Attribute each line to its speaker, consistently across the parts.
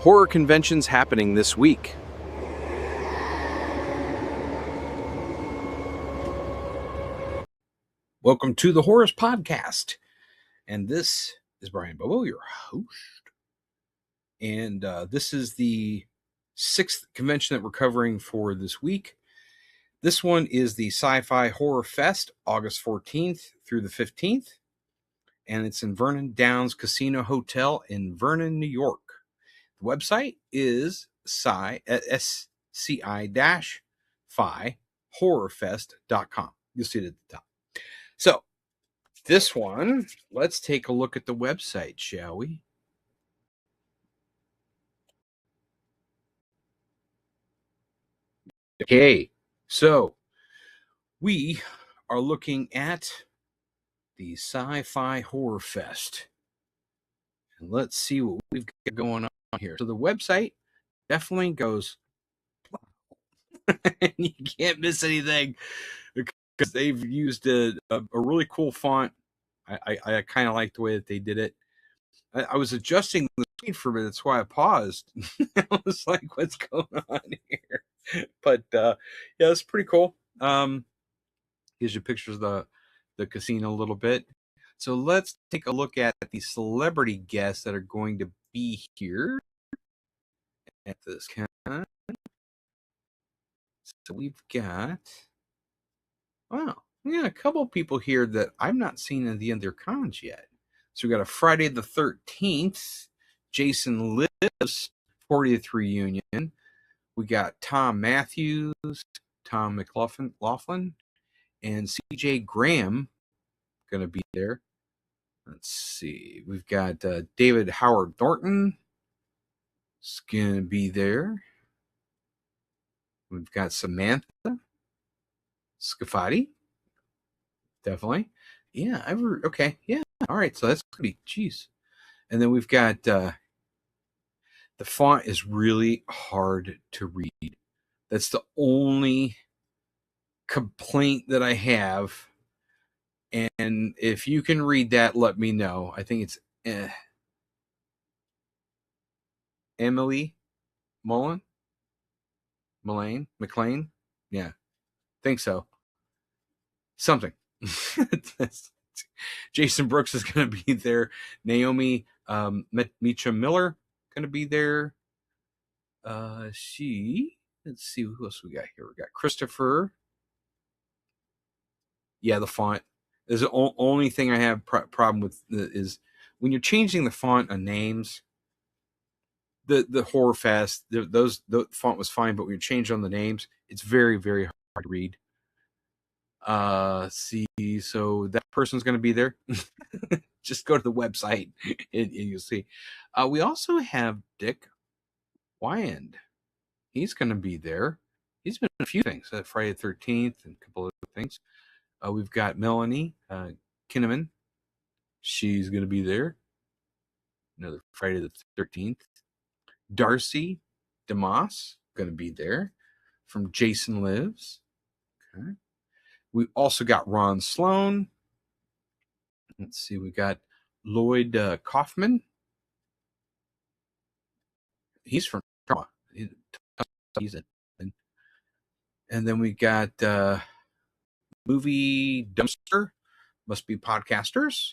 Speaker 1: horror conventions happening this week. Welcome to the Horrors Podcast. And this is Brian Bobo, your host. And this is the 6th convention that we're covering for this week. This one is the Sci-Fi Horror Fest, August 14th through the 15th. And it's in Vernon Downs Casino Hotel in Vernon, New York. The website is sci-fi horrorfest.com. You'll see it at the top. So, this one, let's take a look at the website, shall we? Okay, so we are looking at the Sci-Fi Horror Fest. And let's see what we've got going on here. So the website definitely goes, and you can't miss anything because they've used a really cool font. I kind of like the way that they did it. I was adjusting the screen for a minute, that's why I paused. I was like, what's going on here? But yeah, it's pretty cool. Gives you pictures of the casino a little bit. So let's take a look at the celebrity guests that are going to be here at this con. So we've got, wow, we got a couple people here that I've not seen in the other cons yet. So we got a Friday the 13th, Jason Lives 40th reunion. We got Tom Matthews, Tom McLaughlin, and CJ Graham going to be there. Let's see. We've got David Howard Thornton is going to be there. We've got Samantha Scafati. Definitely. Yeah. Okay. Yeah. All right. So that's going to be, geez. And then we've got, the font is really hard to read. That's the only complaint that I have. And if you can read that, let me know. I think it's Emily McLean. Yeah, think so. Something. Jason Brooks is going to be there. Naomi Mecha Miller going to be there. Let's see who else we got here. We got Christopher. Yeah, the font. There's the only thing I have problem with is when you're changing the font on names. The Horror Fest, the font was fine, but when you change on the names, it's very, very hard to read. See, so that person's going to be there. Just go to the website and you'll see. We also have Dick Wyand. He's going to be there. He's been in a few things, Friday the 13th and a couple other things. We've got Melanie Kinnaman. She's going to be there. Another Friday the 13th. Darcy DeMoss going to be there from Jason Lives. Okay. We also got Ron Sloan. Let's see, we got Lloyd Kaufman. He's from Trauma. He's in. And then we got Movie Dumpster. Must be podcasters.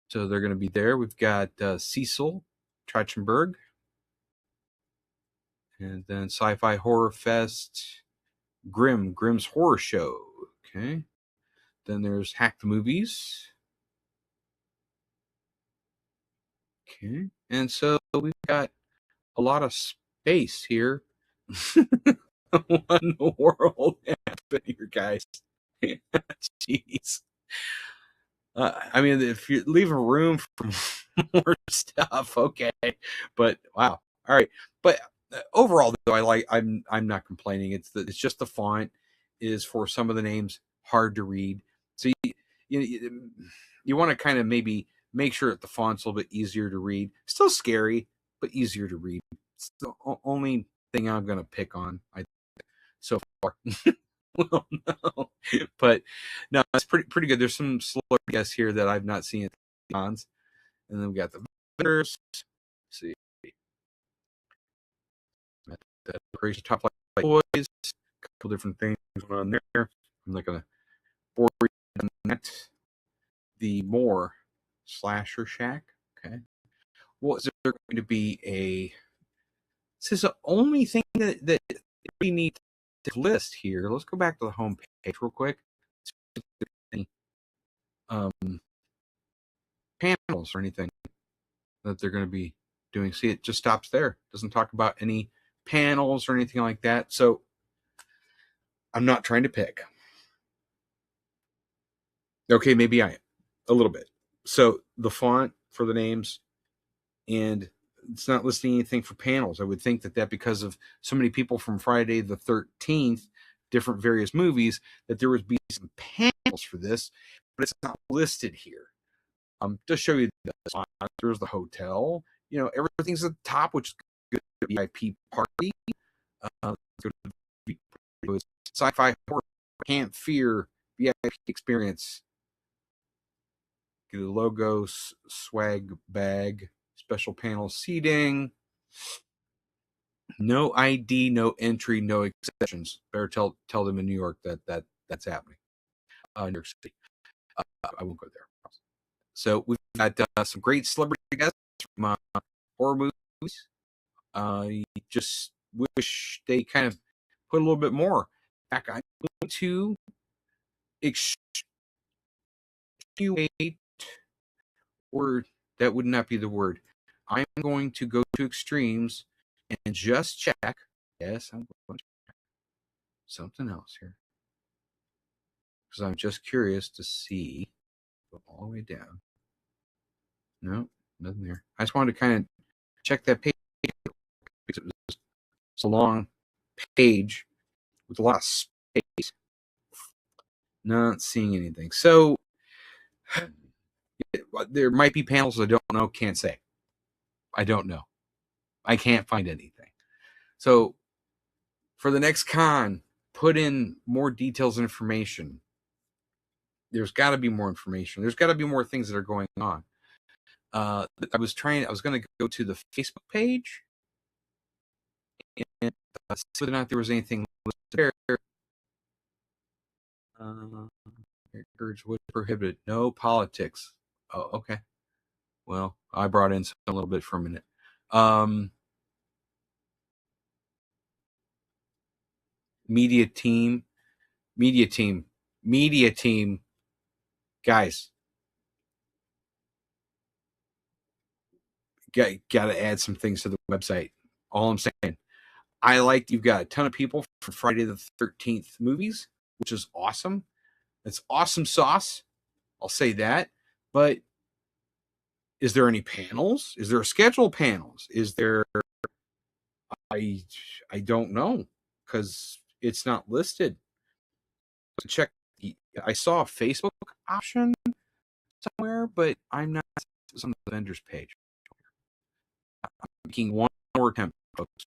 Speaker 1: So they're going to be there. We've got Cecil Trachtenberg. And then Sci-Fi Horror Fest. Grimm's Horror Show. Okay. Then there's Hack the Movies. Okay. And so we've got a lot of space here. What in the world happened here, guys? Jeez. I mean, if you leave a room for more stuff, okay. But wow. All right. But overall, though, I'm not complaining. It's just the font is for some of the names hard to read. So you want to kind of maybe make sure that the font's a little bit easier to read. Still scary, but easier to read. It's the only thing I'm going to pick on, I think, so far. Well, no. But no, it's pretty good. There's some celebrity guests here that I've not seen at the cons. And then we got the vendors. Let's see. decoration, top light toys, a couple different things going on there. I'm not gonna bore you on that. The more Slasher Shack. Okay. Well, is there going to be a? This is the only thing that we need to list here. Let's go back to the home page real quick. Any panels or anything that they're going to be doing? See, it just stops there. Doesn't talk about any panels or anything like that. So I'm not trying to pick. Okay, maybe I am a little bit. So the font for the names, and it's not listing anything for panels. I would think that because of so many people from Friday the 13th, different various movies, that there would be some panels for this, but it's not listed here. To show you the sponsors, the hotel, everything's at the top, which is good. VIP party, Sci-Fi horror, Camp Fear, VIP experience. Get a logo, swag bag, special panel seating. No ID, no entry, no exceptions. Better tell them in New York that's happening. New York City. I won't go there. So we've got some great celebrity guests from horror movies. You just wish they kind of put a little bit more. In fact, I'm going to extenuate, or that would not be the word. I'm going to go to extremes and just check. Yes, I'm going to check something else here, because I'm just curious to see. Go all the way down. No, nothing there. I just wanted to kind of check that page because it's a long page with a lot of space. Not seeing anything. So there might be panels I don't know, can't say. I don't know. I can't find anything. So for the next con, put in more details and information. There's got to be more information. There's got to be more things that are going on. I was going to go to the Facebook page and see whether or not there was anything there. Encourage would prohibit no politics. Oh, okay. Well, I brought in a little bit for a minute. Media team, guys. Got to add some things to the website. All I'm saying, you've got a ton of people for Friday the 13th movies, which is awesome. It's awesome sauce. I'll say that. But is there any panels? Is there a schedule of panels? Is there? I don't know, because it's not listed. Check. I saw a Facebook option somewhere, but I'm not on the vendor's page. I'm making one more attempt, folks.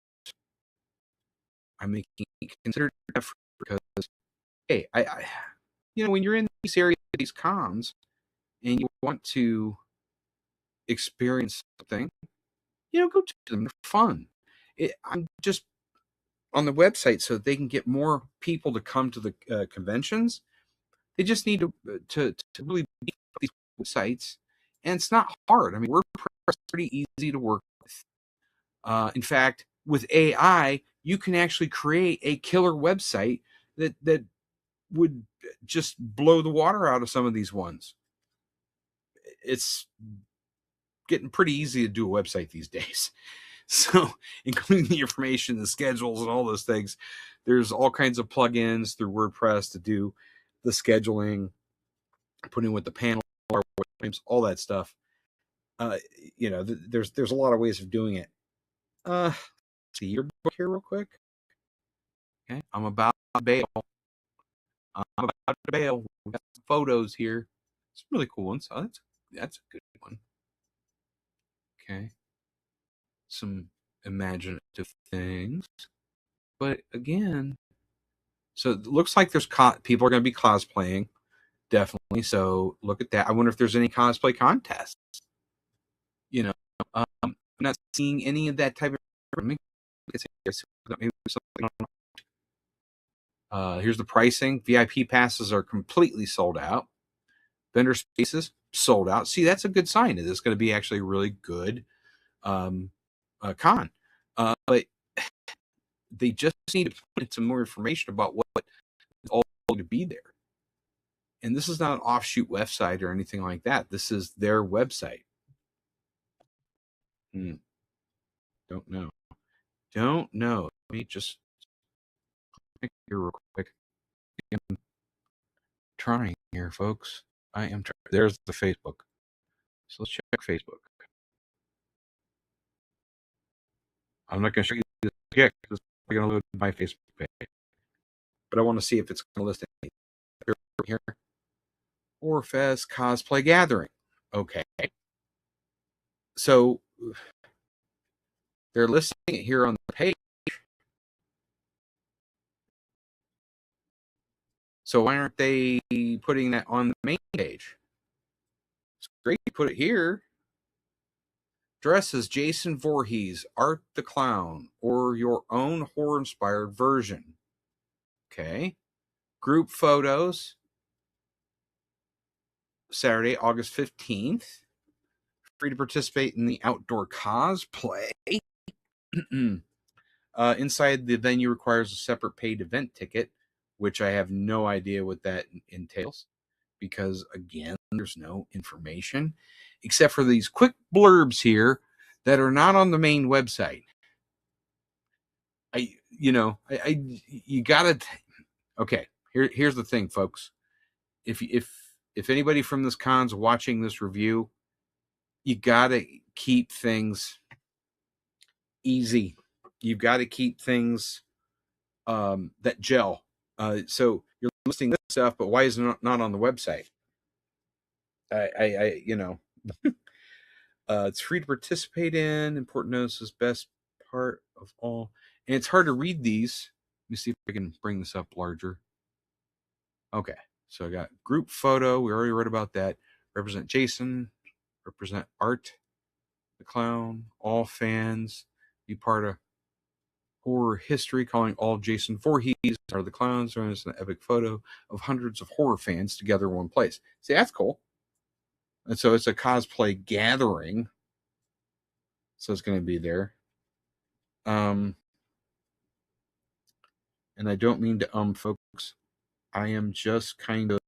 Speaker 1: I'm making considered effort because, hey, I when you're in these areas, these cons, and you want to experience something, go to them. They're fun. I'm just on the website so they can get more people to come to the conventions. They just need to really beef up these websites, and it's not hard. I mean, WordPress is pretty easy to work with. In fact, with AI, you can actually create a killer website that would just blow the water out of some of these ones. It's getting pretty easy to do a website these days. So, including the information, the schedules, and all those things, there's all kinds of plugins through WordPress to do the scheduling, putting with the panel, all that stuff. There's a lot of ways of doing it. See your book here real quick. Okay, I'm about to bail. We got some photos here. Some really cool ones. Oh, that's a good one. Okay. Some imaginative things. But again, so it looks like there's people are going to be cosplaying, definitely. So look at that. I wonder if there's any cosplay contests. I'm not seeing any of that type of. Maybe something here's the pricing. VIP passes are completely sold out. Vendor spaces sold out. See, that's a good sign that it's going to be actually a really good con. But they just need to put in some more information about what is all going to be there. And this is not an offshoot website or anything like that. This is their website. Don't know. Let me just click here real quick. I'm trying here, folks. I am trying. There's the Facebook. So let's check Facebook. I'm not going to show you this yet because it's going to load my Facebook page. But I want to see if it's going to list anything here. Horrorfest Cosplay Gathering. Okay. So they're listing it here on the page. So why aren't they putting that on the main page? It's great to put it here. Dress as Jason Voorhees, Art the Clown, or your own horror-inspired version. Okay. Group photos. Saturday, August 15th. Free to participate in the outdoor cosplay. Inside the venue requires a separate paid event ticket, which I have no idea what that entails because, again, there's no information except for these quick blurbs here that are not on the main website. You gotta. Okay, here's the thing, folks. If anybody from this con's watching this review, you gotta keep things easy. You've got to keep things that gel. So you're listing this stuff, but why is it not on the website? It's free to participate in. Important notice is best part of all, and it's hard to read these. Let me see if I can bring this up larger. Okay, so I got group photo. We already read about that. Represent Jason. Represent Art the Clown. All fans. Be part of horror history, calling all Jason Voorhees are the clowns. It's an epic photo of hundreds of horror fans together in one place. See, that's cool. And so it's a cosplay gathering. So it's going to be there. And I don't mean to folks. I am just kind of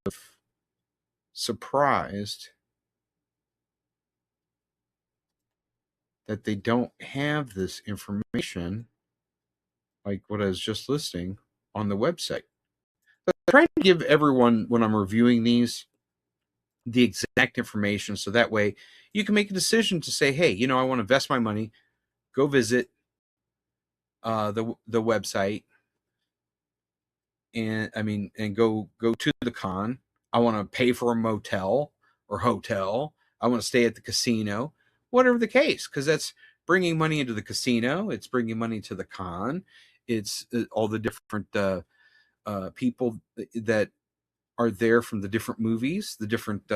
Speaker 1: surprised that they don't have this information, like what I was just listing, on the website. I'm trying to give everyone, when I'm reviewing these, the exact information so that way you can make a decision to say, hey, I want to invest my money, go visit the website, and go to the con. I want to pay for a motel or hotel. I want to stay at the casino, whatever the case, because that's bringing money into the casino. It's bringing money to the con. It's all the different people that are there from the different movies, the different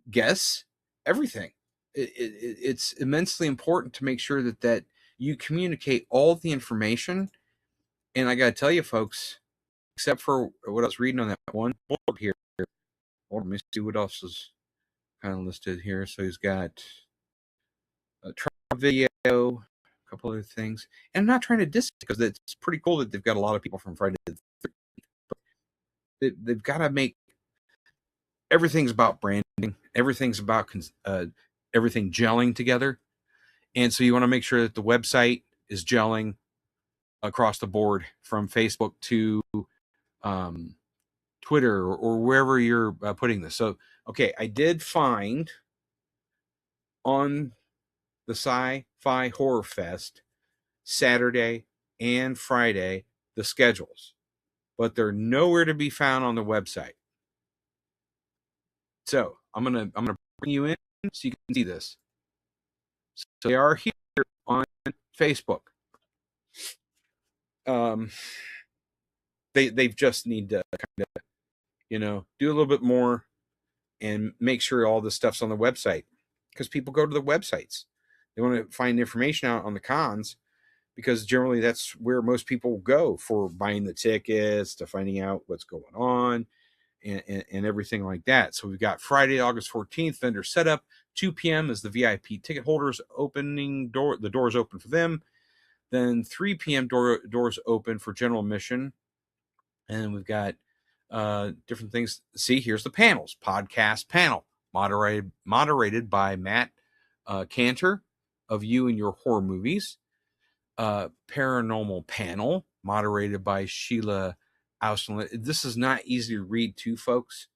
Speaker 1: guests, everything. It's immensely important to make sure that you communicate all the information. And I got to tell you, folks, except for what I was reading on that one board here, let me see what else is kind of listed here. So he's got a trial video, a couple other things. And I'm not trying to diss it because it's pretty cool that they've got a lot of people from Friday the 13th. But they've got to make everything's about branding. Everything's about everything gelling together. And so you want to make sure that the website is gelling across the board from Facebook to Twitter or wherever you're putting this. So, okay, I did find on the Sci-Fi Horror Fest Saturday and Friday the schedules, but they're nowhere to be found on the website. So I'm gonna bring you in so you can see this. So they are here on Facebook. They just need to kind of do a little bit more and make sure all this stuff's on the website, because people go to the websites. They want to find information out on the cons, because generally that's where most people go for buying the tickets, to finding out what's going on, and everything like that. So we've got Friday, August 14th, vendor setup. 2 p.m. is the VIP ticket holders opening door. The doors open for them. Then 3 p.m. doors open for general admission. And we've got different things. See, here's the panels. Podcast panel, moderated by Matt Cantor of You and Your Horror Movies. Paranormal panel, moderated by Sheila Austin. This is not easy to read, too, folks.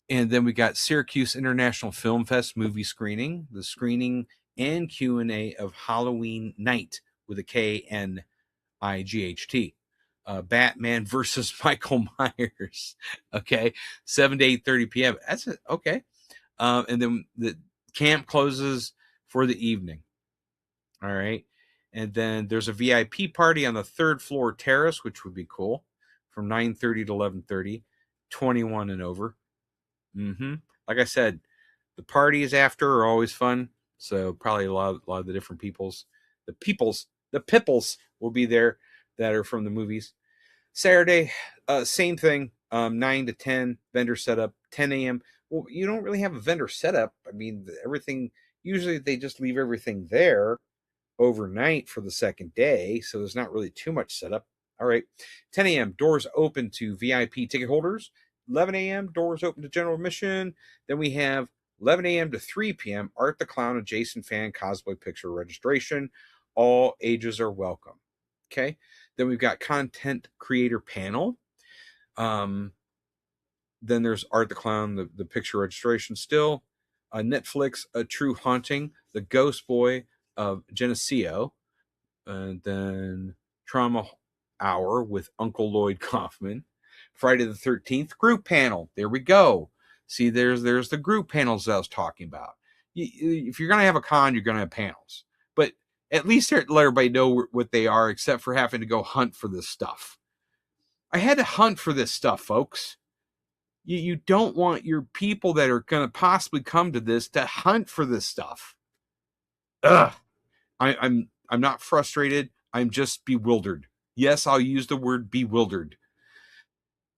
Speaker 1: And then we got Syracuse International Film Fest movie screening, the screening and Q&A of Halloween Night with a K-N-I-G-H-T. Batman versus Michael Myers. Okay, 7 to 8:30 p.m. That's it. Okay. And then the camp closes for the evening. All right. And then there's a VIP party on the third floor terrace, which would be cool, from 9:30 to 11:30, 21 and over. Like I said, the parties after are always fun. So probably a lot of the different the pipples will be there that are from the movies. Saturday, same thing, 9 to 10, vendor setup, 10 a.m. Well, you don't really have a vendor setup. I mean, everything, usually they just leave everything there overnight for the second day, so there's not really too much setup. All right, 10 a.m. doors open to VIP ticket holders. 11 a.m. doors open to general admission. Then we have 11 a.m. to 3 p.m. Art the Clown adjacent fan cosplay picture registration. All ages are welcome. Okay. Then we've got content creator panel. Then there's Art the Clown, the picture registration still. Netflix, A True Haunting, The Ghost Boy of Geneseo. And then Trauma Hour with Uncle Lloyd Kaufman. Friday the 13th group panel. There we go. See, there's the group panels I was talking about. If you're going to have a con, you're going to have panels. But at least let everybody know what they are, except for having to go hunt for this stuff. I had to hunt for this stuff, folks. You don't want your people that are going to possibly come to this to hunt for this stuff. Ugh. I'm not frustrated. I'm just bewildered. Yes, I'll use the word bewildered.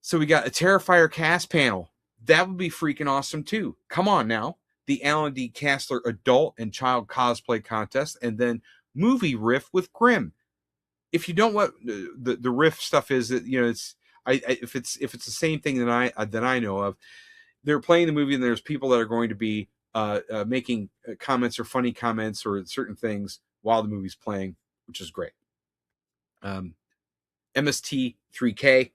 Speaker 1: So we got a Terrifier cast panel. That would be freaking awesome too. Come on now. The Alan D. Castler adult and child cosplay contest, and then movie riff with Grimm. If you don't what the riff stuff is, that it's if it's the same thing that I know of, they're playing the movie and there's people that are going to be making comments or funny comments or certain things while the movie's playing, which is great. MST 3K,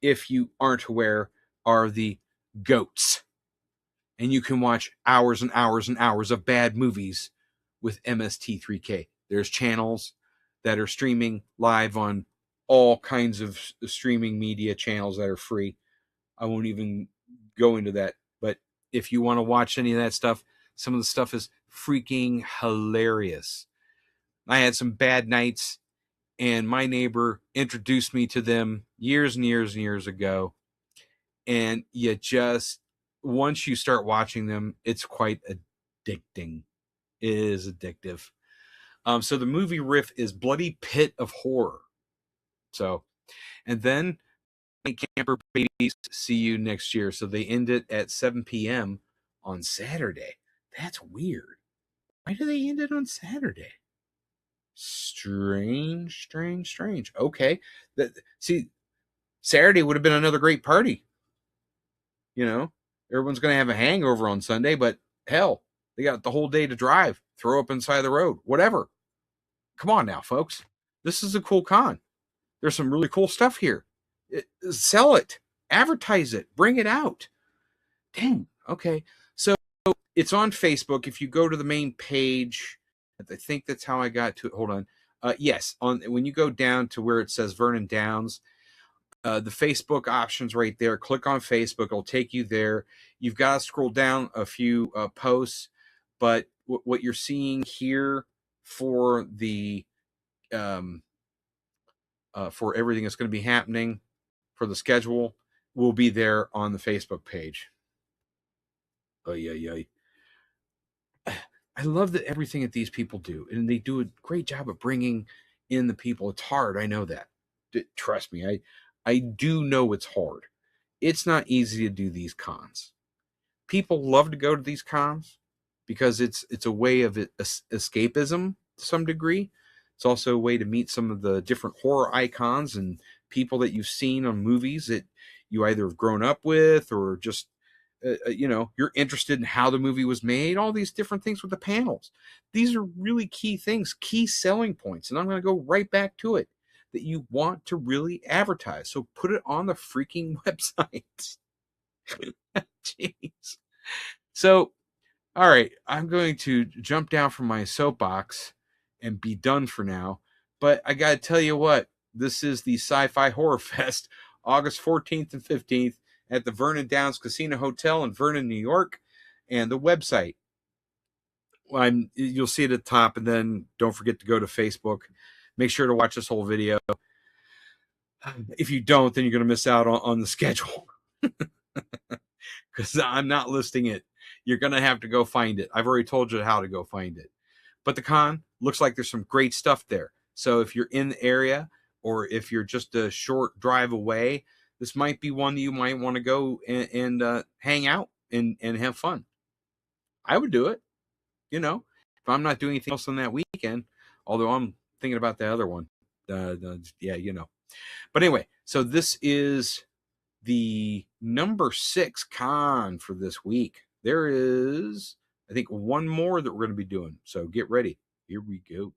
Speaker 1: if you aren't aware, are the goats. And you can watch hours and hours and hours of bad movies with MST 3K. There's channels that are streaming live on all kinds of streaming media channels that are free. I won't even go into that. But if you want to watch any of that stuff, some of the stuff is freaking hilarious. I had some bad nights, and my neighbor introduced me to them years and years and years ago. And you just, once you start watching them, it's quite addicting. It is addictive. So the movie riff is Bloody Pit of Horror. So, and then Camper Babies, see you next year. So they end it at 7 p.m. on Saturday. That's weird. Why do they end it on Saturday? Strange. Okay. See, Saturday would have been another great party. Everyone's going to have a hangover on Sunday, but hell, they got the whole day to drive, throw up inside the road, whatever. Come on now, folks. This is a cool con. There's some really cool stuff here. Sell it, advertise it, bring it out. Dang. Okay. So it's on Facebook. If you go to the main page, I think that's how I got to it. Hold on. Yes. When you go down to where it says Vernon Downs, the Facebook options right there. Click on Facebook. It'll take you there. You've got to scroll down a few posts, but what you're seeing here for the for everything that's going to be happening for the schedule will be there on the Facebook page. I love that everything that these people do, and they do a great job of bringing in the people. It's hard. I know that. Trust me. I do know it's hard. It's not easy to do these cons. People love to go to these cons because it's a way of escapism to some degree. It's also a way to meet some of the different horror icons and people that you've seen on movies that you either have grown up with or just you're interested in how the movie was made. All these different things with the panels. These are really key things, key selling points, and I'm going to go right back to it that you want to really advertise. So put it on the freaking website. Jeez. So, all right, I'm going to jump down from my soapbox and be done for now. But I got to tell you what, this is the Sci-Fi Horror Fest, August 14th and 15th at the Vernon Downs Casino Hotel in Vernon, New York. And the website, you'll see it at the top. And then don't forget to go to Facebook. Make sure to watch this whole video. If you don't, then you're going to miss out on the schedule. Because I'm not listing it. You're going to have to go find it. I've already told you how to go find it. But the con looks like there's some great stuff there. So if you're in the area or if you're just a short drive away, this might be one that you might want to go and hang out and have fun. I would do it, if I'm not doing anything else on that weekend, although I'm thinking about the other one. But anyway, so this is the number 6 con for this week. There is, I think, one more that we're going to be doing. So get ready. Here we go.